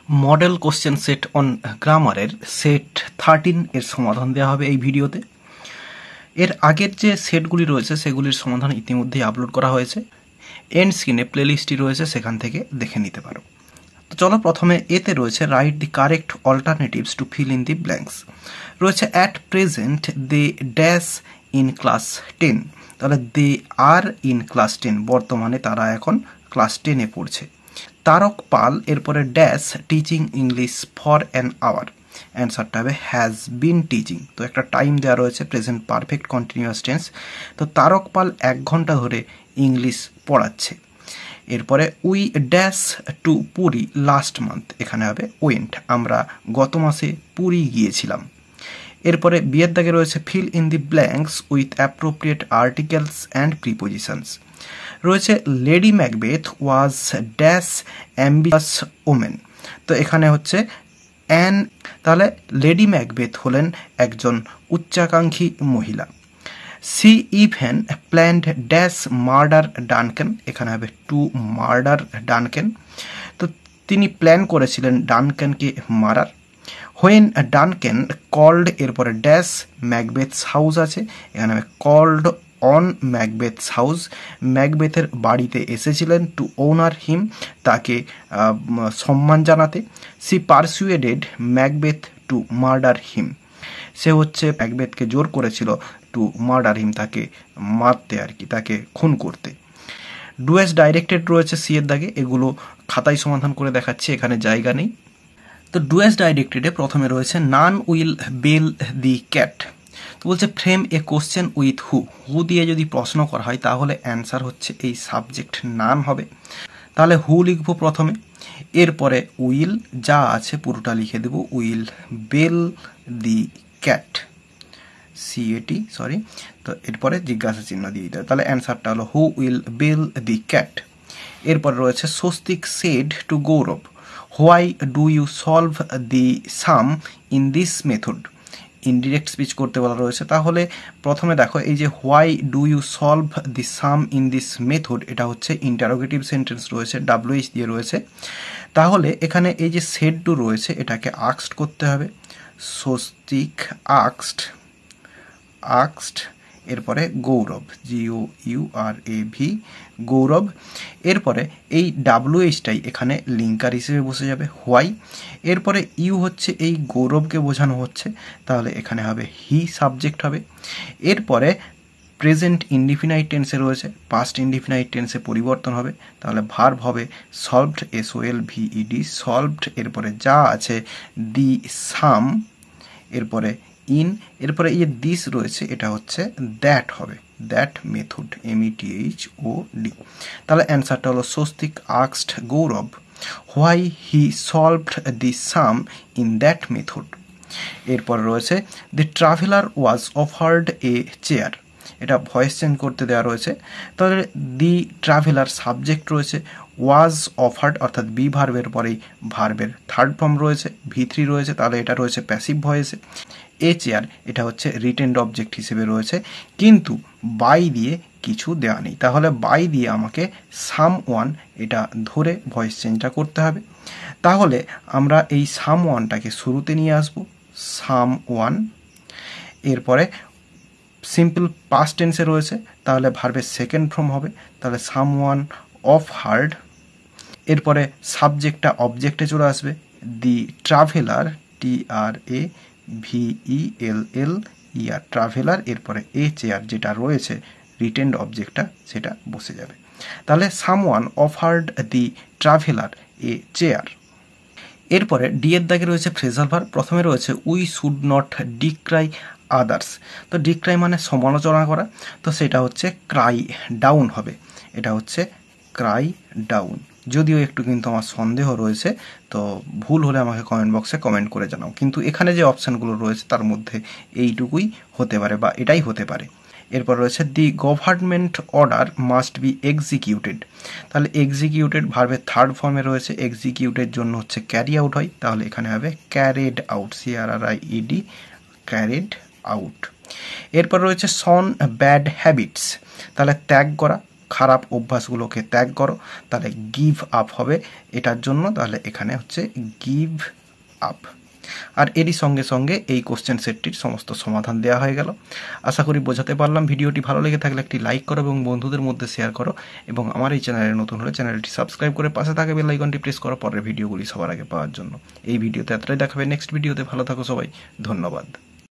Model question set on গ্রামারের set 13 এর সমাধান দেওয়া হবে এই ভিডিওতে। এর আগের যে সেটগুলি রয়েছে সেগুলির সমাধান ইতিমধ্যেই আপলোড করা হয়েছে। এন্ড স্ক্রিনে প্লেলিস্টটি রয়েছে, সেখান থেকে দেখে নিতে পারো। তো চলো, প্রথমে এতে রয়েছে write the correct alternatives to fill in the blanks. রয়েছে at present they dash in class 10, তাহলে দে আর ইন ক্লাস 10, বর্তমানে তারা এখন ক্লাস 10-এ পড়ছে। তারক পাল এরপরে dash teaching English for an hour, অ্যান্সারটা হবে হ্যাজ বিন টিচিং। তো একটা টাইম দেওয়া রয়েছে, প্রেজেন্ট পারফেক্ট কন্টিনিউয়াস টেন্স। তো তারক পাল 1 ঘন্টা ধরে ইংলিশ পড়াচ্ছে। এরপরে we dash to Puri last month, এখানে হবে ওয়েন্ট, আমরা গত মাসে পুরী গিয়েছিলাম। এরপরে বিয়ের দাগে রয়েছে fill in the blanks with appropriate articles and prepositions. রয়েছে Lady Macbeth was dash ambitious women, তো এখানে হচ্ছে অ্যান, তাহলে লেডি ম্যাকবেথ হলেন একজন উচ্চাকাঙ্ক্ষী মহিলা। She even planned dash murder Duncan, এখানে হবে টু মার্ডার ডানকেন, তো তিনি প্ল্যান করেছিলেন ডানকেনকে মারার। হোয়েন ডানকেন কল্ড এরপরে ড্যাশ ম্যাকবেথস হাউস আছে, এখানে হবে কল্ড অন ম্যাকবেথস হাউস, ম্যাকবেথের বাড়িতে এসেছিলেন টু ওনার হিম, তাকে সম্মান জানাতে। She persuaded Macbeth to murder him, সে হচ্ছে ম্যাকবেথকে জোর করেছিল টু মার্ডার হিম, তাকে মারতে আর কি, তাকে খুন করতে। ডু অ্যাজ ডাইরেক্টেড রয়েছে সি এর দাগে, এগুলো খাতায় সমাধান করে দেখাচ্ছে, এখানে জায়গা নেই। তো ডু অ্যাজ ডাইরেক্টেডে প্রথমে রয়েছে none will bell the cat, তো বলছে frame a question with who, who দিয়ে যদি প্রশ্ন করা হয় তাহলে অ্যান্সার হচ্ছে এই সাবজেক্ট নান হবে, তাহলে হু লিখবো প্রথমে। এরপরে উইল যা আছে পুরোটা লিখে দেব, will bell the cat, CAT sorry, তো এরপরে জিজ্ঞাসা চিহ্ন দিয়ে দিতে হবে, তাহলে অ্যান্সারটা হলো who will bell the cat. এরপর রয়েছে Swastik said to Gourav why do you solve the sum in this method, indirect speech করতে বলা রয়েছে। তাহলে প্রথমে দেখো এই যে why do you solve the sum in this method, এটা হচ্ছে ইন্টারোগেটিভ সেন্টেন্স রয়েছে, ডাব্লিউএইচ দিয়ে রয়েছে। তাহলে এখানে এই যে সেড টু রয়েছে এটাকে আক্সড করতে হবে, স্বস্তিক আক্সড, আক্সড, এরপরে গৌরব GOURAV গৌরব। এরপরে এই ডাব্লিউএইচটাই এখানে লিঙ্কার হিসেবে বসে যাবে হোয়াই। এরপরে ইউ হচ্ছে এই গৌরবকে বোঝানো হচ্ছে, তাহলে এখানে হবে হি সাবজেক্ট হবে। এরপরে প্রেজেন্ট ইনডিফিনাইট টেন্সে রয়েছে, পাস্ট ইনডিফিনাইট টেন্সে পরিবর্তন হবে, তাহলে ভার্ব হবে সলভড SOLVED সলভড। এরপরে যা আছে দি সাম, এরপরে ইন, এরপরে এই দিস রয়েছে এটা হচ্ছে দ্যাট হবে, দ্যাট মেথড METHOD। তাহলে অ্যান্সারটা হলো স্বস্তিক আক্সড Gourav why he solved the sum in that method. এরপর রয়েছে the traveller was offered a chair, এটা ভয়েস চেঞ্জ করতে দেওয়া রয়েছে। তাহলে দি ট্রাভেলার সাবজেক্ট রয়েছে, ওয়াজ অফার্ড অর্থাৎ বি ভার্বের পরেই ভার্বের থার্ড ফর্ম রয়েছে, V3 রয়েছে, তাহলে এটা রয়েছে প্যাসিভ ভয়েসে। এ চেয়ার এটা হচ্ছে রিটেন্ড অবজেক্ট হিসেবে রয়েছে, কিন্তু বাই দিয়ে কিছু দেওয়া নেই, তাহলে বাই দিয়ে আমাকে সাম ওয়ান এটা ধরে ভয়েস চেঞ্জটা করতে হবে। তাহলে আমরা এই সাম ওয়ানটাকে শুরুতে নিয়ে আসবো, সাম ওয়ান। এরপরে সিম্পল পাস্ট টেন্সে রয়েছে, তাহলে ভার্বের সেকেন্ড ফর্ম হবে, তাহলে সাম ওয়ান অফ হার্ড। এরপরে সাবজেক্টটা অবজেক্টে চলে আসবে, দি ট্রাভেলার TRAVELL ট্রাভেলার, এরপরে এ চেয়ার যেটা রয়েছে রিটেন্ড অবজেক্টটা সেটা বসে যাবে, তাহলে someone offered the traveller A chair. এরপরে ডি এর দাগে রয়েছে ফ্রেজাল ভার্ব, প্রথমে রয়েছে উই শুড নট ডিক্রাই আদার্স, তো ডিক্রাই মানে সমালোচনা করা, তো সেটা হচ্ছে ক্রাই ডাউন হবে, এটা হচ্ছে ক্রাই ডাউন। যদিও একটু কিন্তু আমার সন্দেহ রয়েছে, তো ভুল হলে আমাকে কমেন্ট বক্সে কমেন্ট করে জানাও, কিন্তু এখানে যে অপশানগুলো রয়েছে তার মধ্যে এইটুকুই হতে পারে বা এটাই হতে পারে। এরপর রয়েছে the government order must be executed, তাহলে এক্সিকিউটেড ভার্বের থার্ড ফর্মে রয়েছে, এক্সিকিউটের জন্য হচ্ছে ক্যারি আউট হয়, তাহলে এখানে হবে carried out, CRRIED carried out. এরপর রয়েছে শন ব্যাড হ্যাবিটস, তাহলে ত্যাগ করা খারাপ অভ্যাসগুলোকে ত্যাগ করো, তাহলে গিভ আপ হবে এটার জন্য, তাহলে এখানে হচ্ছে গিভ আপ। আর এরই সঙ্গে সঙ্গে এই কোশ্চেন সেটটির সমস্ত সমাধান দেওয়া হয়ে গেল। আশা করি বোঝাতে পারলাম। ভিডিওটি ভালো লেগে থাকলে একটি লাইক করো এবং বন্ধুদের মধ্যে শেয়ার করো, এবং আমার এই চ্যানেলে নতুন হলে চ্যানেলটি সাবস্ক্রাইব করে পাশে থাকা বেল আইকনটি প্রেস করো পরের ভিডিওগুলি সবার আগে পাওয়ার জন্য। এই ভিডিওতে এতটাই, দেখাবে নেক্সট ভিডিওতে। ভালো থাকো সবাই, ধন্যবাদ।